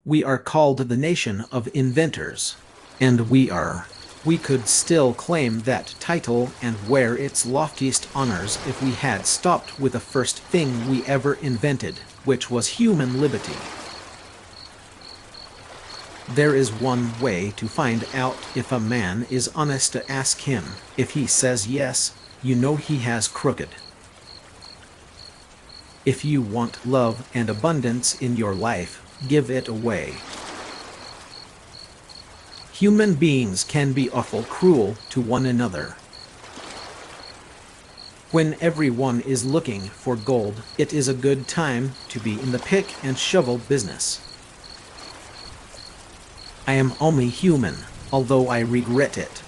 We are called the nation of inventors. And we are. We could still claim that title and wear its loftiest honors if we had stopped with the first thing we ever invented, which was human liberty. There is one way to find out if a man is honest: to ask him. If he says yes, you know he has crooked. If you want love and abundance in your life, give it away. Human beings can be awful cruel to one another. When everyone is looking for gold, it is a good time to be in the pick and shovel business. I am only human, although I regret it.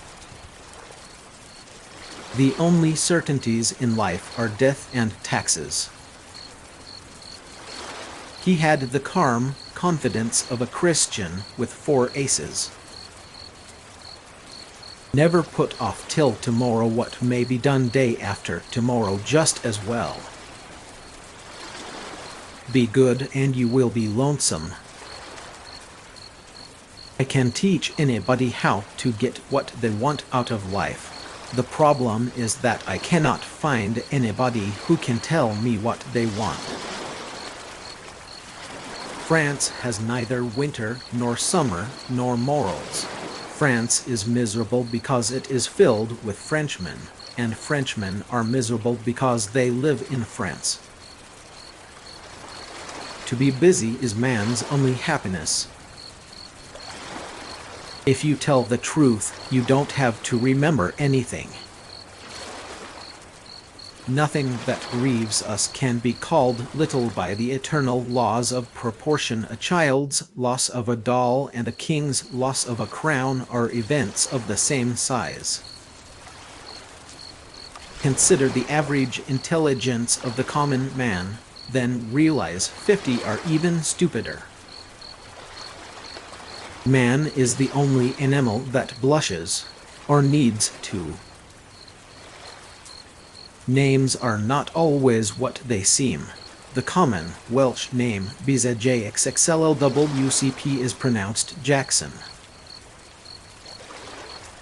The only certainties in life are death and taxes. He had the calm confidence of a Christian with 4 aces. Never put off till tomorrow what may be done day after tomorrow just as well. Be good and you will be lonesome. I can teach anybody how to get what they want out of life. The problem is that I cannot find anybody who can tell me what they want. France has neither winter nor summer nor morals. France is miserable because it is filled with Frenchmen, and Frenchmen are miserable because they live in France. To be busy is man's only happiness. If you tell the truth, you don't have to remember anything. Nothing that grieves us can be called little by the eternal laws of proportion. A child's loss of a doll and a king's loss of a crown are events of the same size. Consider the average intelligence of the common man, then realize 50 are even stupider. Man is the only animal that blushes, or needs to. Names are not always what they seem. The common Welsh name BZJXXLLWCP is pronounced Jackson.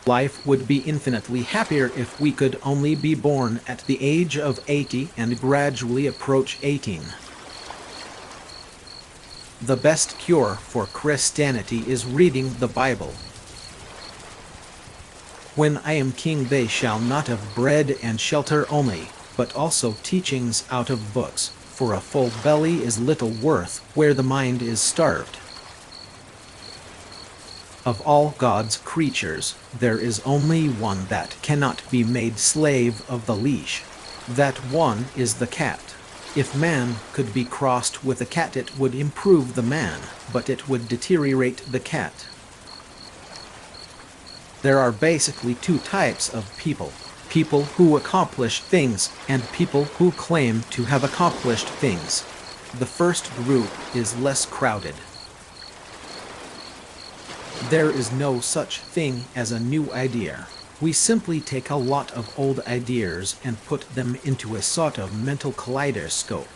Life would be infinitely happier if we could only be born at the age of 80 and gradually approach 18. The best cure for Christianity is reading the Bible. When I am king they shall not have bread and shelter only, but also teachings out of books, for a full belly is little worth where the mind is starved. Of all God's creatures, there is only one that cannot be made slave of the leash. That one is the cat. If man could be crossed with a cat, it would improve the man, but it would deteriorate the cat. There are basically 2 types of people: people who accomplish things and people who claim to have accomplished things. The first group is less crowded. There is no such thing as a new idea. We simply take a lot of old ideas and put them into a sort of mental kaleidoscope.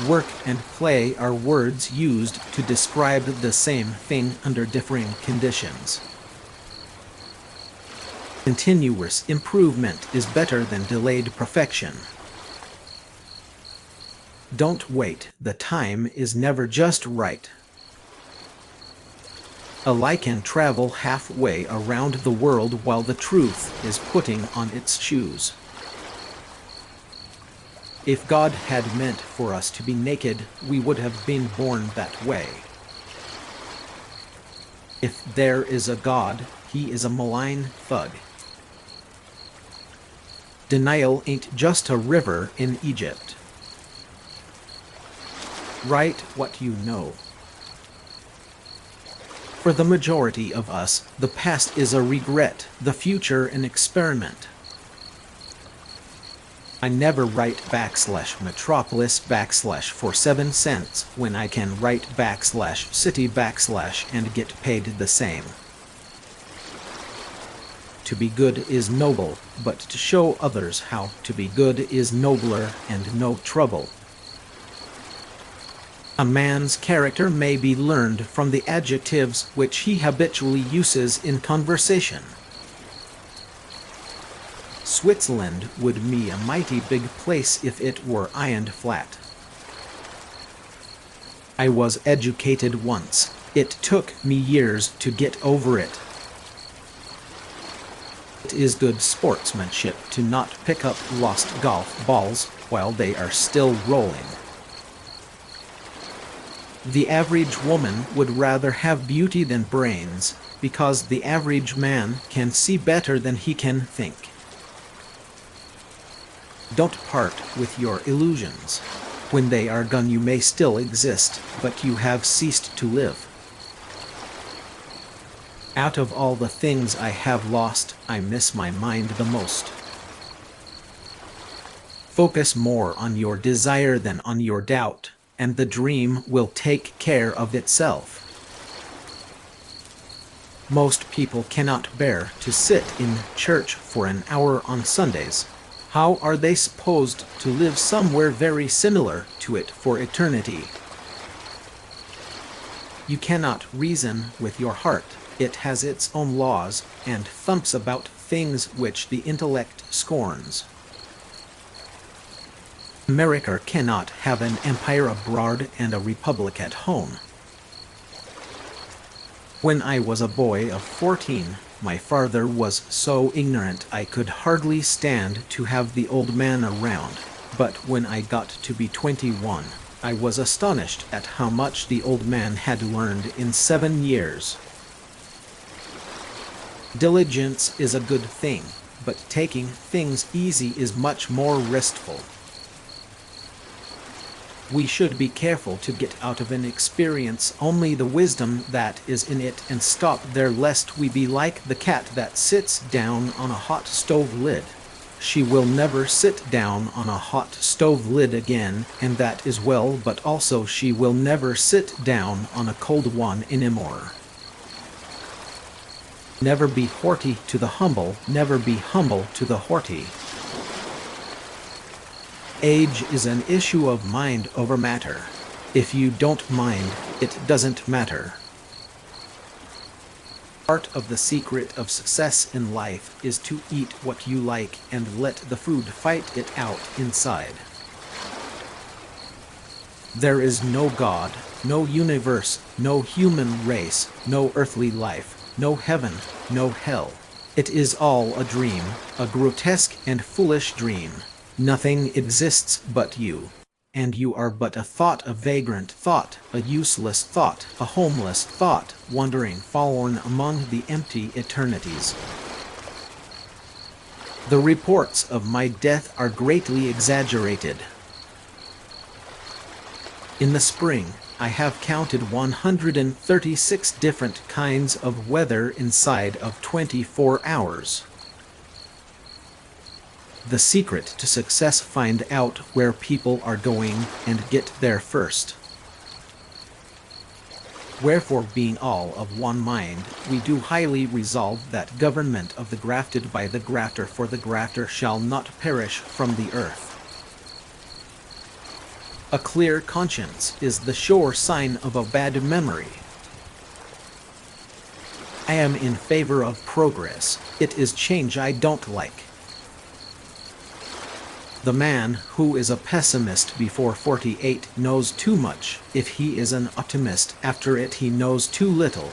Work and play are words used to describe the same thing under differing conditions. Continuous improvement is better than delayed perfection. Don't wait, the time is never just right. A lie can travel halfway around the world while the truth is putting on its shoes. If God had meant for us to be naked, we would have been born that way. If there is a God, he is a malign thug. Denial ain't just a river in Egypt. Write what you know. For the majority of us, the past is a regret, the future an experiment. I never write \metropolis/ for 7 cents when I can write \city/ and get paid the same. To be good is noble, but to show others how to be good is nobler and no trouble. A man's character may be learned from the adjectives which he habitually uses in conversation. Switzerland would be a mighty big place if it were ironed flat. I was educated once. It took me years to get over it. It is good sportsmanship to not pick up lost golf balls while they are still rolling. The average woman would rather have beauty than brains, because the average man can see better than he can think. Don't part with your illusions. When they are gone, you may still exist, but you have ceased to live. Out of all the things I have lost, I miss my mind the most. Focus more on your desire than on your doubt, and the dream will take care of itself. Most people cannot bear to sit in church for an hour on Sundays. How are they supposed to live somewhere very similar to it for eternity? You cannot reason with your heart. It has its own laws and thumps about things which the intellect scorns. America cannot have an empire abroad and a republic at home. When I was a boy of 14, my father was so ignorant I could hardly stand to have the old man around, but when I got to be 21, I was astonished at how much the old man had learned in 7 years. Diligence is a good thing, but taking things easy is much more restful. We should be careful to get out of an experience only the wisdom that is in it and stop there, lest we be like the cat that sits down on a hot stove lid. She will never sit down on a hot stove lid again, and that is well, but also she will never sit down on a cold one anymore. Never be haughty to the humble, never be humble to the haughty. Age is an issue of mind over matter. If you don't mind, it doesn't matter. Part of the secret of success in life is to eat what you like and let the food fight it out inside. There is no God, no universe, no human race, no earthly life, no heaven, no hell. It is all a dream, a grotesque and foolish dream. Nothing exists but you, and you are but a thought, a vagrant thought, a useless thought, a homeless thought, wandering forlorn among the empty eternities. The reports of my death are greatly exaggerated. In the spring, I have counted 136 different kinds of weather inside of 24 hours. The secret to success: find out where people are going and get there first. Wherefore, being all of one mind, we do highly resolve that government of the grafted by the grafter, for the grafter shall not perish from the earth. A clear conscience is the sure sign of a bad memory. I am in favor of progress. It is change I don't like. The man who is a pessimist before 48 knows too much. If he is an optimist after it, he knows too little.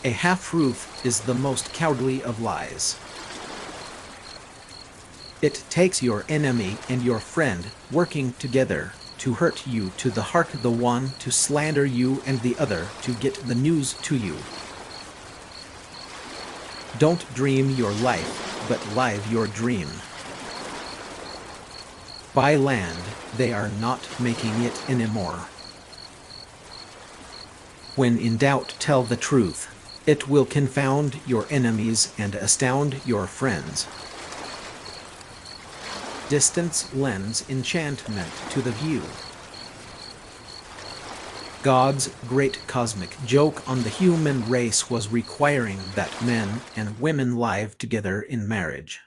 A half-truth is the most cowardly of lies. It takes your enemy and your friend working together to hurt you to the heart, the one to slander you and the other to get the news to you. Don't dream your life, but live your dream. Buy land, they are not making it anymore. When in doubt, tell the truth. It will confound your enemies and astound your friends. Distance lends enchantment to the view. God's great cosmic joke on the human race was requiring that men and women live together in marriage.